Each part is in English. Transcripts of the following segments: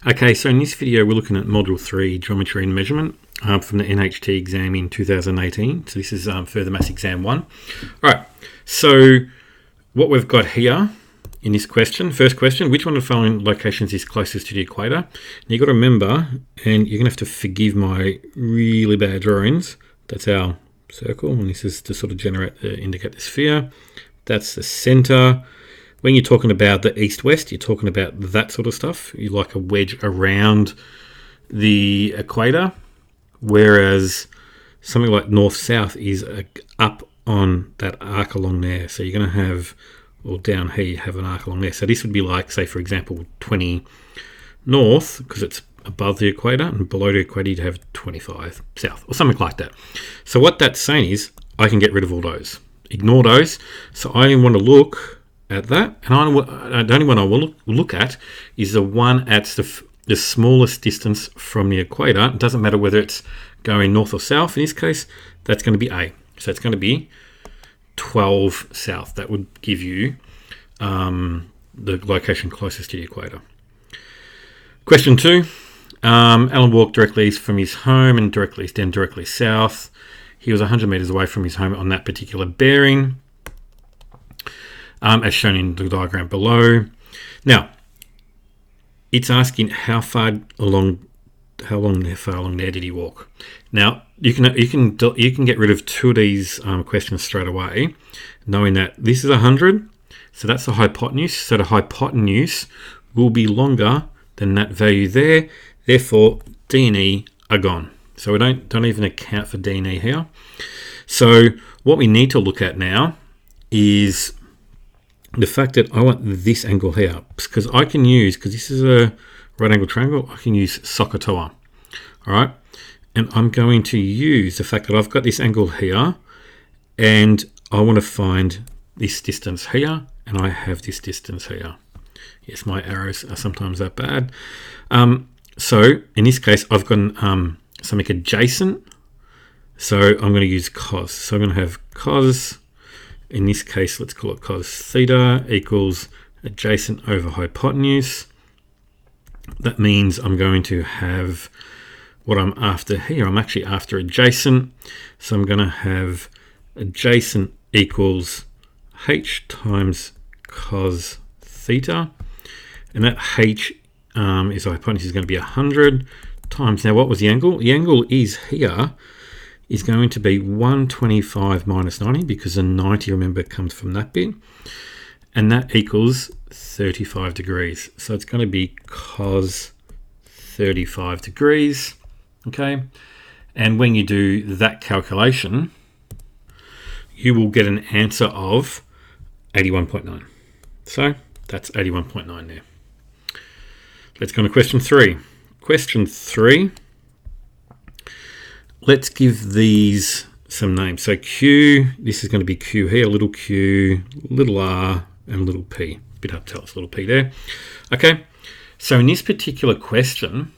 Okay, so in this video we're looking at Module 3 Geometry and Measurement from the NHT exam in 2018. So this is Further Maths Exam 1. Alright, so what we've got here in this question, first question, which one of the following locations is closest to the equator? And you've got to remember, and you're going to have to forgive my really bad drawings, that's our circle, and this is to sort of indicate the sphere. That's the center. When you're talking about the east-west, you're talking about that sort of stuff. You like a wedge around the equator, whereas something like north-south is up on that arc along there. So you're going to have, or down here, you have an arc along there. So this would be like, say, for example, 20 north, because it's above the equator, and below the equator you'd have 25 south, or something like that. So what that's saying is, I can get rid of all those. Ignore those. So I only want to look at that, and the only one I will look at is the one at the smallest distance from the equator. It doesn't matter whether it's going north or south. In this case, that's going to be A. So it's going to be 12 south. That would give you the location closest to the equator. Question 2. Alan walked directly east from his home and directly east, then directly south. He was 100 meters away from his home on that particular bearing, as shown in the diagram below. Now, it's asking how far along there did he walk. Now, you can get rid of two of these questions straight away, knowing that this is 100, so that's the hypotenuse. So the hypotenuse will be longer than that value there. Therefore, D and E are gone. So we don't even account for D and E here. So what we need to look at now is the fact that I want this angle here, because I can use, because this is a right angle triangle, I can use SOHCAHTOA. All right, and I'm going to use the fact that I've got this angle here, and I want to find this distance here, and I have this distance here. Yes, my arrows are sometimes that bad. So in this case, I've got something adjacent, so I'm going to use cos. So I'm going to have cos. In this case, let's call it cos theta equals adjacent over hypotenuse. That means I'm going to have what I'm after here. I'm actually after adjacent. So I'm going to have adjacent equals h times cos theta. And that h is the hypotenuse is going to be 100 times. Now, what was the angle? The angle is here. Is going to be 125 minus 90, because the 90, remember, comes from that bit, and that equals 35 degrees. So it's going to be cos 35 degrees, okay? And when you do that calculation, you will get an answer of 81.9. So that's 81.9 there. Let's go on to question 3. Question 3. Let's give these some names. So Q, this is going to be Q here, little q, little r, and little p. A bit hard to tell, it's little p there. Okay, so in this particular question,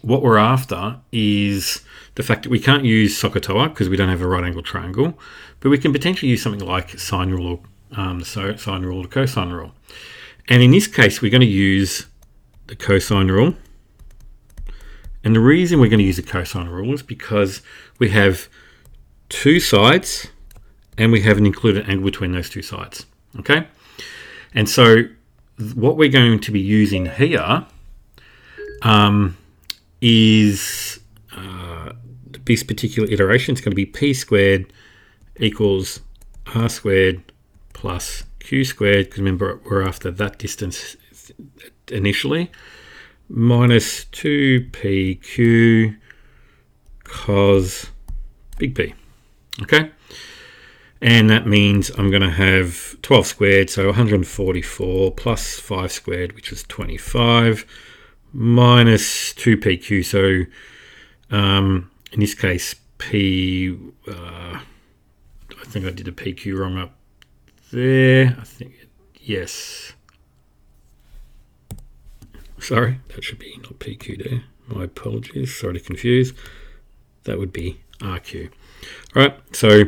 what we're after is the fact that we can't use SOHCAHTOA because we don't have a right angle triangle, but we can potentially use something like sine rule, so sine rule or cosine rule. And in this case, we're going to use the cosine rule. And the reason we're going to use the cosine rule is because we have two sides and we have an included angle between those two sides. Okay? And so what we're going to be using here is this particular iteration. It's going to be p squared equals r squared plus q squared, because remember, we're after that distance initially, minus 2pq cos big P, okay? And that means I'm going to have 12 squared, so 144 plus 5 squared, which is 25, minus 2pq, so in this case, P, I think I did a pq wrong up there, I think, yes. Sorry, that should be not PQ there. My apologies. Sorry to confuse. That would be RQ. All right, so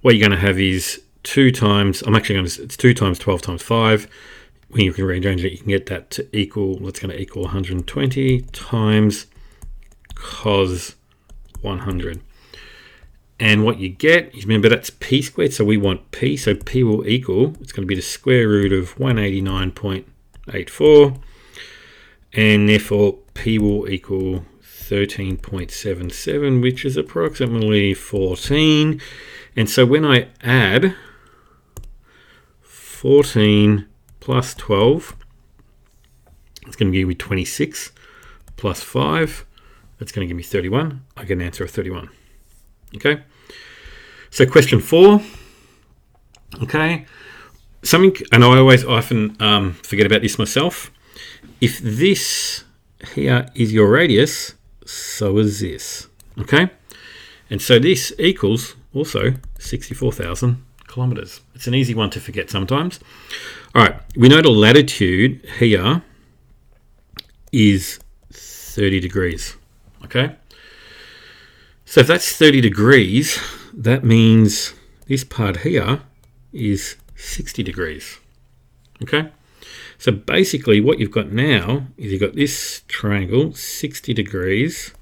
what you're going to have is 2 times, it's 2 times 12 times 5. when you can rearrange it, you can get that to equal, that's going to equal 120 times cos 100. And what you get is, remember, that's p squared, so we want p, so p will equal, it's going to be the square root of 189.84, and therefore p will equal 13.77, which is approximately 14. And so when I add 14 plus 12, it's going to give me 26, plus 5, that's going to give me 31. I get an answer of 31. Okay, so question 4. Okay, something, and I often forget about this myself. If this here is your radius, so is this. Okay, and so this equals also 64,000 kilometers. It's an easy one to forget sometimes. All right, we know the latitude here is 30 degrees. Okay, so if that's 30 degrees, that means this part here is 60 degrees. Okay, so basically what you've got now is you've got this triangle, 60 degrees.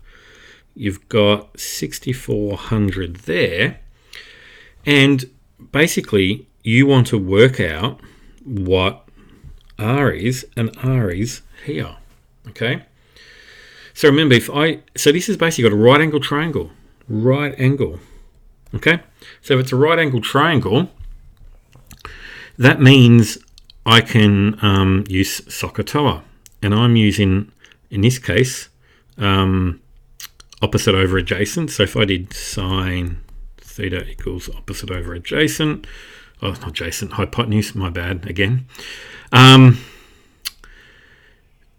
You've got 6,400 there. And basically you want to work out what R is, and R is here. Okay, so remember, so this is basically got a right angle triangle, right angle. Okay, so if it's a right angle triangle, that means I can use SOHCAHTOA, and I'm using, in this case, opposite over adjacent. So if I did sine theta equals opposite over adjacent, oh, not adjacent, hypotenuse, my bad again.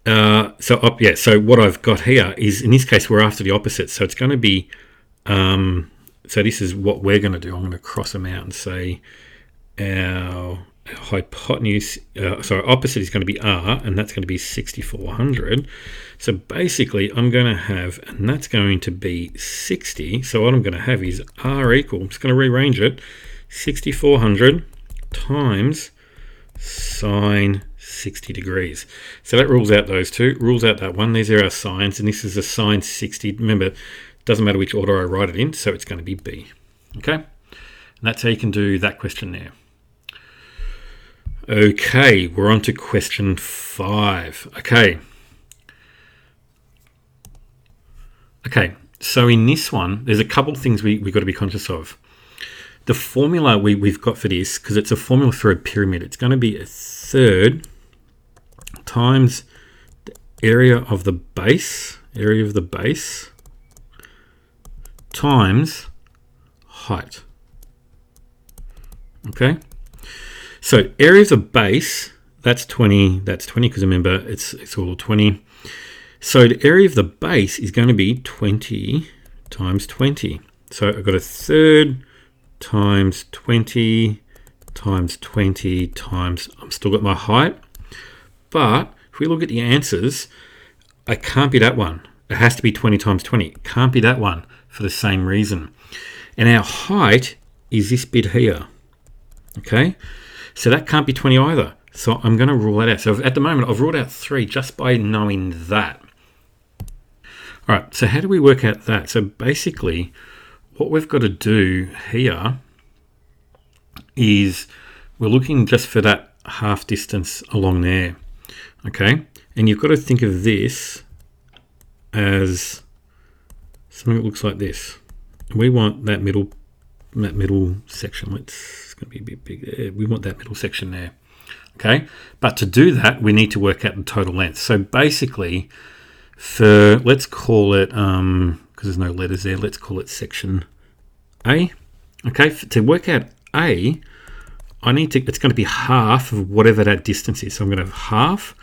So what I've got here is, in this case, we're after the opposite. So it's going to be, so this is what we're going to do. I'm going to cross them out and say our hypotenuse, opposite is going to be R, and that's going to be 6,400. So basically I'm going to have, and that's going to be 60. So what I'm going to have is R equal, I'm just going to rearrange it, 6,400 times sine 60 degrees. So that rules out those two, rules out that one. These are our sines, and this is a sine 60. Remember, it doesn't matter which order I write it in, so it's going to be B. Okay, and that's how you can do that question there. Okay, we're on to question 5. Okay, so in this one, there's a couple of things we've got to be conscious of. The formula we've got for this, because it's a formula for a pyramid, it's going to be a third times the area of the base times height. Okay, so area of the base, that's 20 because remember it's all 20. So the area of the base is going to be 20 times 20. So I've got a third times 20 times 20 times, I've still got my height. But if we look at the answers, I can't be that one. It has to be 20 times 20. It can't be that one for the same reason. And our height is this bit here. Okay, so that can't be 20 either. So I'm going to rule that out. So at the moment, I've ruled out 3 just by knowing that. All right, so how do we work out that? So basically, what we've got to do here is we're looking just for that half distance along there. Okay, and you've got to think of this as something that looks like this. We want that middle section. It's going to be a bit big there. We want that middle section there. Okay, but to do that, we need to work out the total length. So basically, let's call it, because there's no letters there, let's call it section A. Okay, to work out A, it's going to be half of whatever that distance is. So I'm going to have half,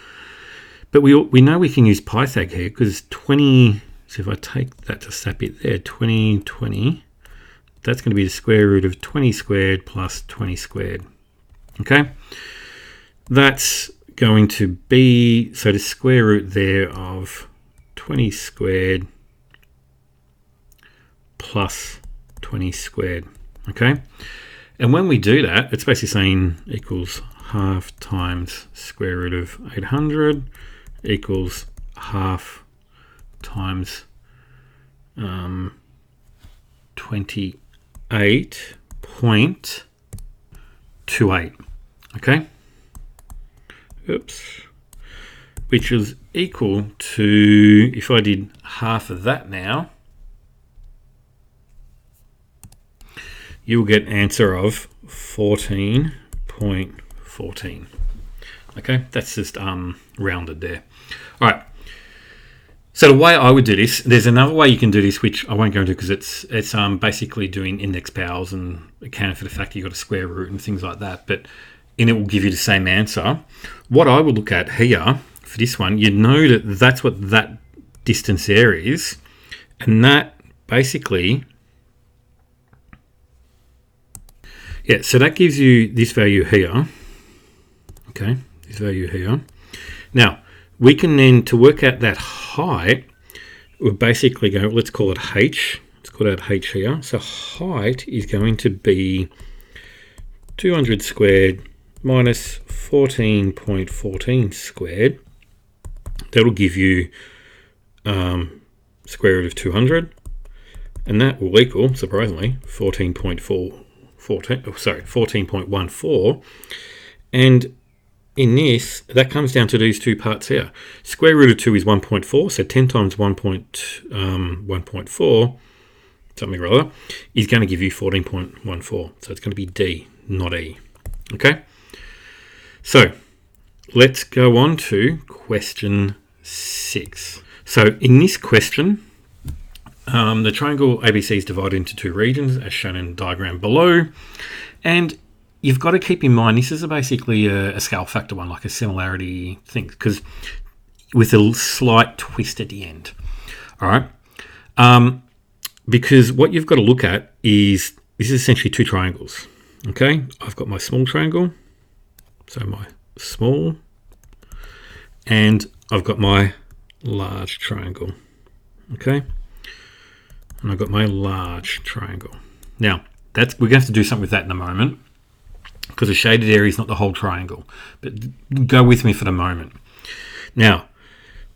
but we know we can use Pythag here, because 20, so if I take that to that bit there, 20, that's going to be the square root of 20 squared plus 20 squared. Okay, that's going to be, so the square root there of 20 squared plus 20 squared. Okay, and when we do that, it's basically saying equals half times square root of 800 equals half times 28.28. Okay. Oops. Which is equal to, if I did half of that now, you'll get an answer of 14.14. Okay, that's just rounded there. All right. So the way I would do this, there's another way you can do this, which I won't go into because it's basically doing index powers and accounting for the fact that you've got a square root and things like that. But and it will give you the same answer. What I would look at here for this one, you know that that's what that distance there is, and that basically, yeah, so that gives you this value here. Okay, this value here. Now, we can then, to work out that height, we'll basically go, let's call it H. Let's call that H here. So height is going to be 200 squared minus 14.14 squared. That'll give you square root of 200. And that will equal, surprisingly, 14.14. And in this, that comes down to these two parts here. Square root of 2 is 1.4, so 10 times 1.4, something or other, is going to give you 14.14. So it's going to be D, not E. Okay? So let's go on to question 6. So in this question, the triangle ABC is divided into two regions, as shown in the diagram below. And you've got to keep in mind, this is basically a scale factor one, like a similarity thing, because with a slight twist at the end. All right. Because what you've got to look at is, this is essentially two triangles. Okay. I've got my small triangle. So my small, and I've got my large triangle. Okay. And I've got my large triangle. Now, we're going to have to do something with that in a moment, because the shaded area is not the whole triangle. But go with me for the moment. Now,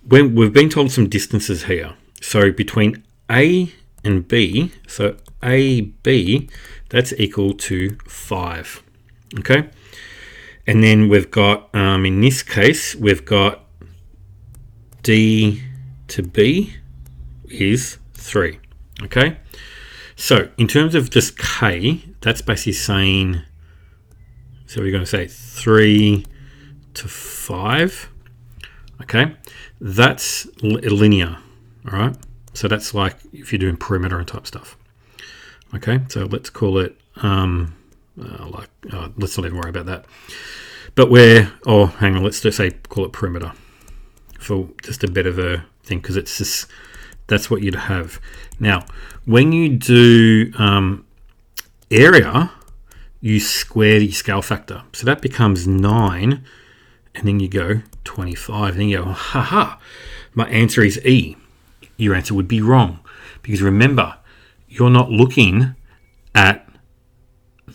when we've been told some distances here. So between A and B, so AB, that's equal to 5. Okay? And then we've got, in this case, we've got D to B is 3. Okay? So in terms of just K, that's basically saying, so we're going to say 3 to 5. Okay, that's linear. All right, so that's like if you're doing perimeter and type stuff. Okay, so let's call it let's not even worry about that. But hang on, let's just say call it perimeter for just a bit of a thing, because it's just that's what you'd have. Now, when you do area, you square the scale factor. So that becomes 9, and then you go 25. And then you go, haha, my answer is E. Your answer would be wrong. Because remember, you're not looking at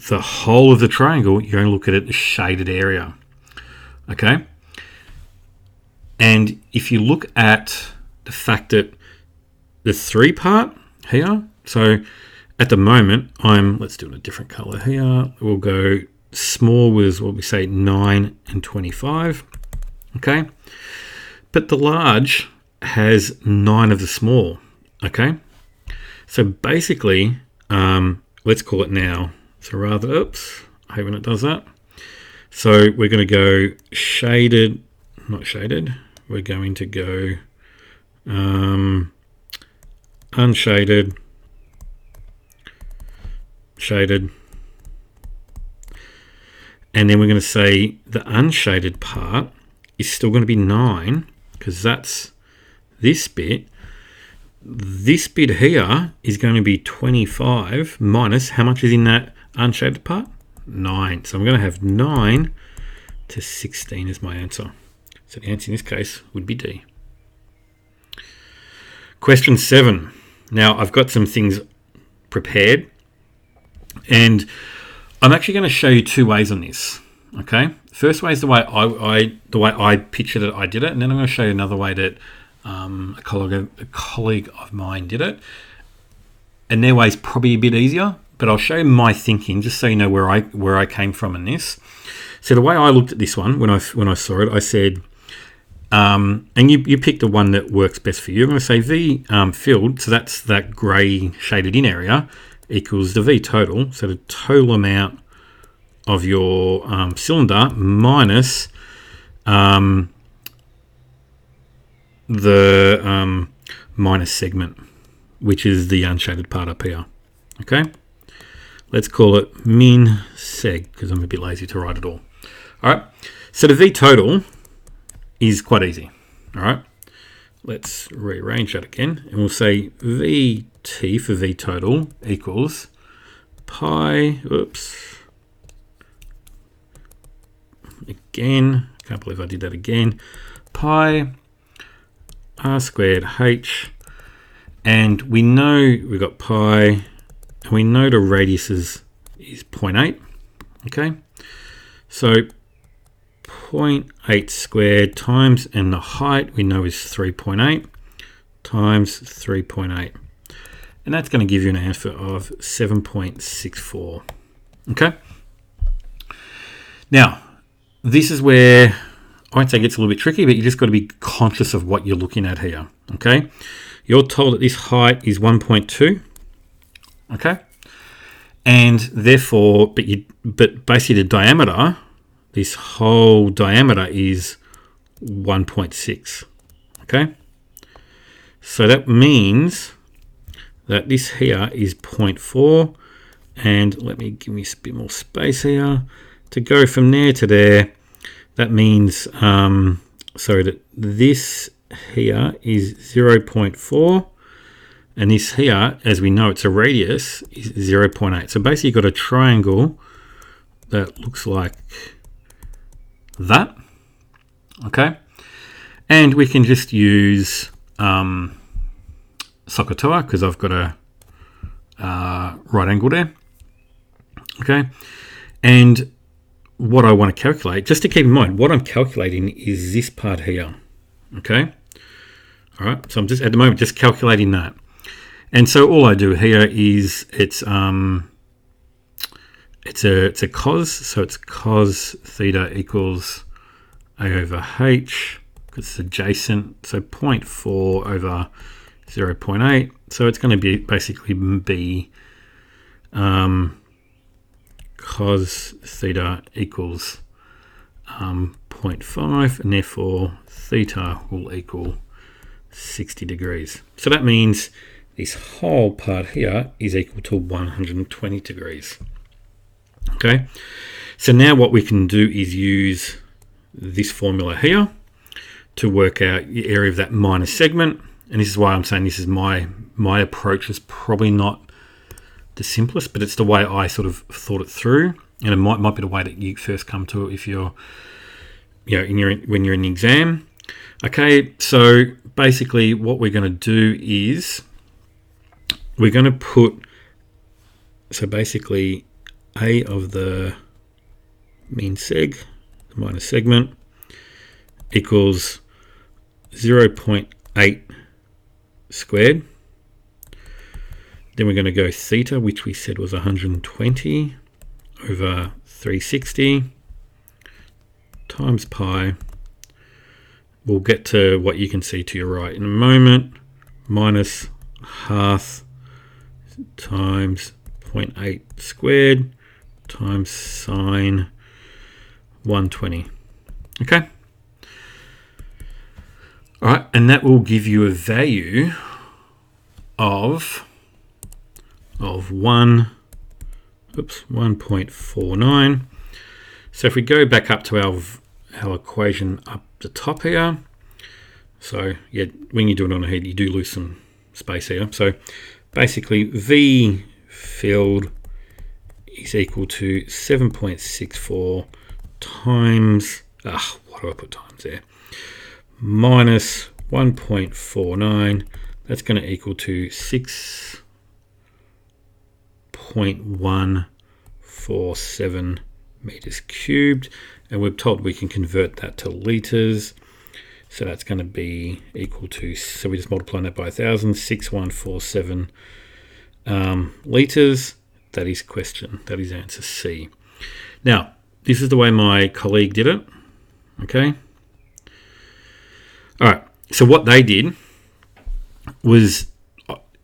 the whole of the triangle. You're going to look at the shaded area. Okay? And if you look at the fact that the 3 part here, so at the moment, let's do it a different color here. We'll go small was what we say 9 and 25. Okay. But the large has 9 of the small. Okay. So basically, let's call it now. So rather, oops, I hate when it does that. So we're going to go shaded, not shaded. We're going to go unshaded, shaded, and then we're going to say the unshaded part is still going to be 9, because that's this bit. This bit here is going to be 25 minus how much is in that unshaded part? 9. So I'm going to have 9 to 16 as my answer. So the answer in this case would be D. Question 7. Now I've got some things prepared, and I'm actually going to show you 2 ways on this. Okay, first way is the way I pictured it. I did it, and then I'm going to show you another way that a colleague of mine did it. And their way is probably a bit easier, but I'll show you my thinking just so you know where I came from in this. So the way I looked at this one when I saw it, I said, and you pick the one that works best for you. I'm going to say V filled, so that's that grey shaded in area, equals the V total, so the total amount of your cylinder minus the minus segment, which is the unshaded part up here. Okay, let's call it min seg because I'm a bit lazy to write it all. All right, so the V total is quite easy. All right, let's rearrange that again, and we'll say VT for V total equals pi. Oops. Again, can't believe I did that again. Pi r squared h, and we know we've got pi, and we know the radius is 0.8. Okay, so 0.8 squared times, and the height we know is 3.8 times 3.8, and that's going to give you an answer of 7.64. Okay, now this is where I won't say it gets a little bit tricky, but you just got to be conscious of what you're looking at here. Okay, you're told that this height is 1.2. Okay, and therefore, but basically the diameter, this whole diameter is 1.6. Okay, so that means that this here is 0.4, and give me a bit more space here to go from there to there. That means so that this here is 0.4, and this here, as we know, it's a radius, is 0.8. So basically you've got a triangle that looks like that. Okay, and we can just use SOHCAHTOA because I've got a right angle there. Okay, and what I want to calculate, just to keep in mind, what I'm calculating is this part here. Okay, all right, so I'm just at the moment just calculating that, and so all I do here is it's a cos, so it's cos theta equals a over h because it's adjacent, so 0.4 over 0.8, so it's going to be basically cos theta equals 0.5, and therefore theta will equal 60 degrees. So that means this whole part here is equal to 120 degrees. Okay, so now what we can do is use this formula here to work out the area of that minus segment, and this is why I'm saying this is my approach is probably not the simplest, but it's the way I sort of thought it through, and it might be the way that you first come to it if you're, when you're in the exam. Okay, so basically what we're going to do is we're going to put, so basically A of the mean seg, the minus segment, equals 0.8 squared. Then we're going to go theta, which we said was 120 over 360 times pi. We'll get to what you can see to your right in a moment, minus half times 0.8 squared times sine 120. Okay. All right, and that will give you a value of 1.49. So if we go back up to our equation up the top here, so yeah, when you do it on a head, you do lose some space here. So basically V filled is equal to 7.64 times, what do I put times there? Minus 1.49, that's going to equal to 6.147 meters cubed, and we're told we can convert that to litres. So that's going to be equal to, so we just multiply that by 1,000, 6147 litres. That is answer C. Now, this is the way my colleague did it. Okay. All right. So what they did was,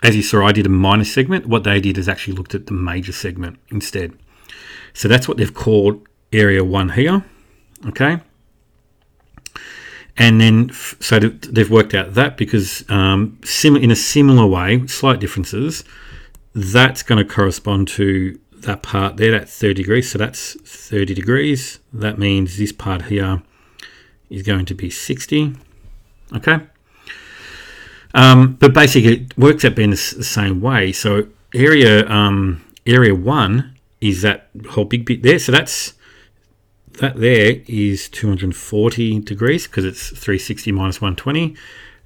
as you saw, I did a minor segment. What they did is actually looked at the major segment instead. So that's what they've called area 1 here. Okay. And then, so they've worked out that because in a similar way, slight differences, that's going to correspond to that part there, that 30 degrees. So that's 30 degrees. That means this part here is going to be 60. Okay. But basically, it works out being the same way. So area 1 is that whole big bit there. So that there is 240 degrees because it's 360 minus 120,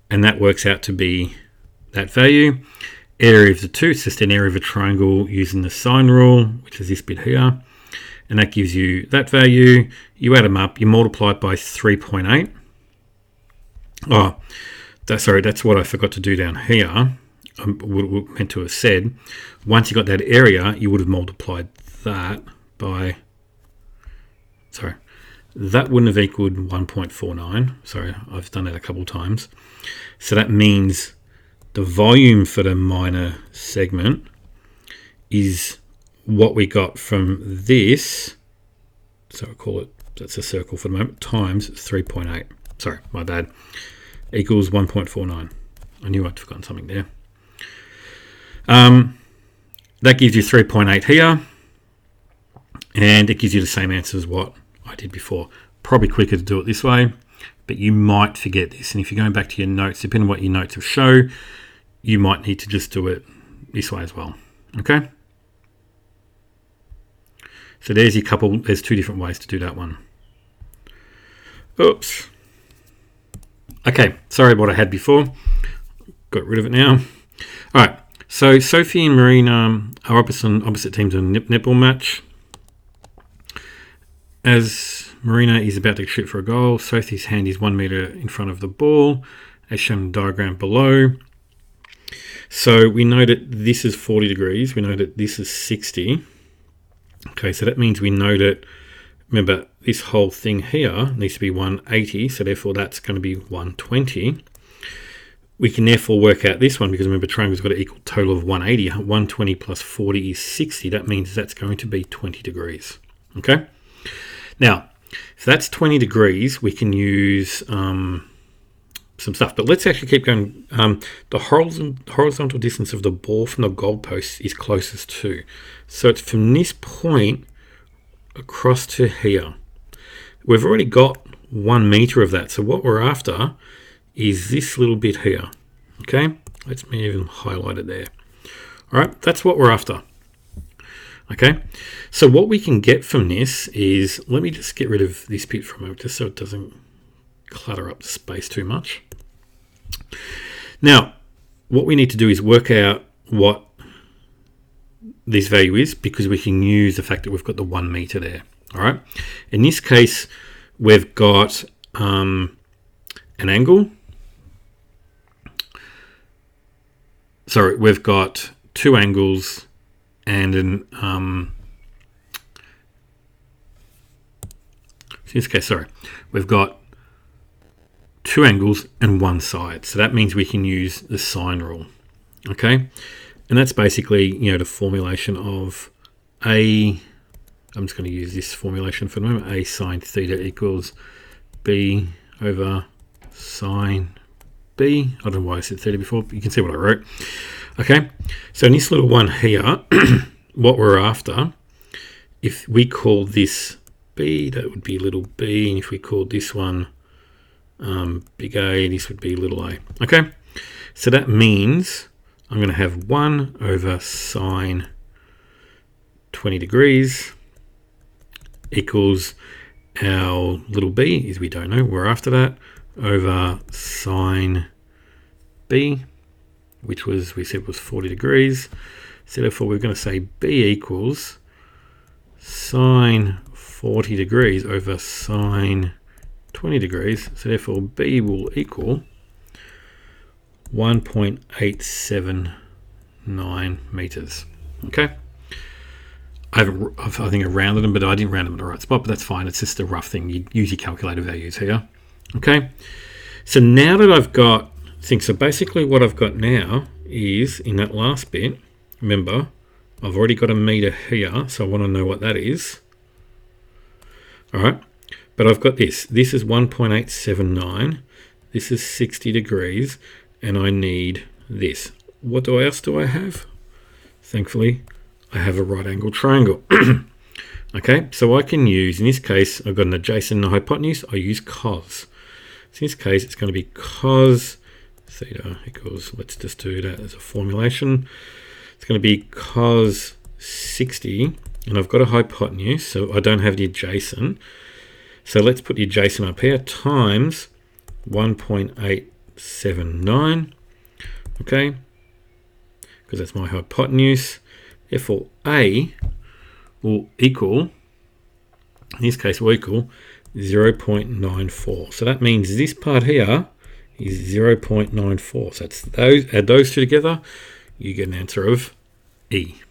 and that works out to be that value. Area of the 2, it's just an area of a triangle using the sine rule, which is this bit here, and that gives you that value. You add them up, you multiply it by 3.8. That's what I forgot to do down here. Meant to have said, once you got that area, you would have multiplied that by, that wouldn't have equaled 1.49. Sorry, I've done that a couple of times. So that means the volume for the minor segment is what we got from this. So I call it, that's a circle for the moment, times 3.8. Sorry, my bad. Equals 1.49. I knew I'd forgotten something there. That gives you 3.8 here. And it gives you the same answer as what I did before. Probably quicker to do it this way, but you might forget this. And if you're going back to your notes, depending on what your notes will show, you might need to just do it this way as well. Okay? So there's there's 2 different ways to do that one. Oops. Okay, sorry what I had before. Got rid of it now. All right, so Sophie and Marina are opposite teams in a netball match. As Marina is about to shoot for a goal, Sophie's hand is 1 meter in front of the ball, as shown in the diagram below. So we know that this is 40 degrees. We know that this is 60. Okay, so that means we know that, remember, this whole thing here needs to be 180, so therefore that's going to be 120. We can therefore work out this one, because remember, triangle's got an equal total of 180. 120 plus 40 is 60. That means that's going to be 20 degrees. Okay? Now, if that's 20 degrees, we can use some stuff. But let's actually keep going. The horizontal distance of the ball from the goalpost is closest to. So it's from this point across to here. We've already got 1 meter of that. So what we're after is this little bit here. Okay? Let's even highlight it there. All right, that's what we're after. Okay, so what we can get from this is, let me just get rid of this bit for a moment, just so it doesn't clutter up the space too much. Now, what we need to do is work out what this value is, because we can use the fact that we've got the 1 meter there. All right, in this case, we've got an angle. Sorry, we've got 2 angles and in this case, sorry, we've got 2 angles and 1 side. So that means we can use the sine rule. Okay, and that's basically, you know, the formulation of I'm just going to use this formulation for the moment. A sine theta equals B over sine B. I don't know why I said theta before, but you can see what I wrote. Okay, so in this little one here, what we're after, if we call this B, that would be little b, and if we call this one big A, this would be little a. Okay, so that means I'm going to have 1 over sine 20 degrees equals our little b is, we don't know, we're after that, over sine B, which was, we said was 40 degrees. So therefore we're going to say B equals sine 40 degrees over sine 20 degrees. So therefore B will equal 1.879 meters. Okay. I think I rounded them, but I didn't round them in the right spot, but that's fine. It's just a rough thing. You use your calculator values here. Okay. So now that I've got things, so basically what I've got now is in that last bit, remember, I've already got a meter here, so I want to know what that is. All right. But I've got this. This is 1.879. This is 60 degrees, and I need this. What else do I have? Thankfully, I have a right angle triangle. Okay, so I can use, in this case, I've got an adjacent and a hypotenuse. I use cos. So in this case, it's going to be cos theta equals, let's just do that as a formulation. It's going to be cos 60, and I've got a hypotenuse, so I don't have the adjacent. So let's put the adjacent up here, times 1.879, okay, because that's my hypotenuse. Therefore, A will equal, in this case, will equal 0.94. So that means this part here is 0.94. So that's those, add those two together, you get an answer of E.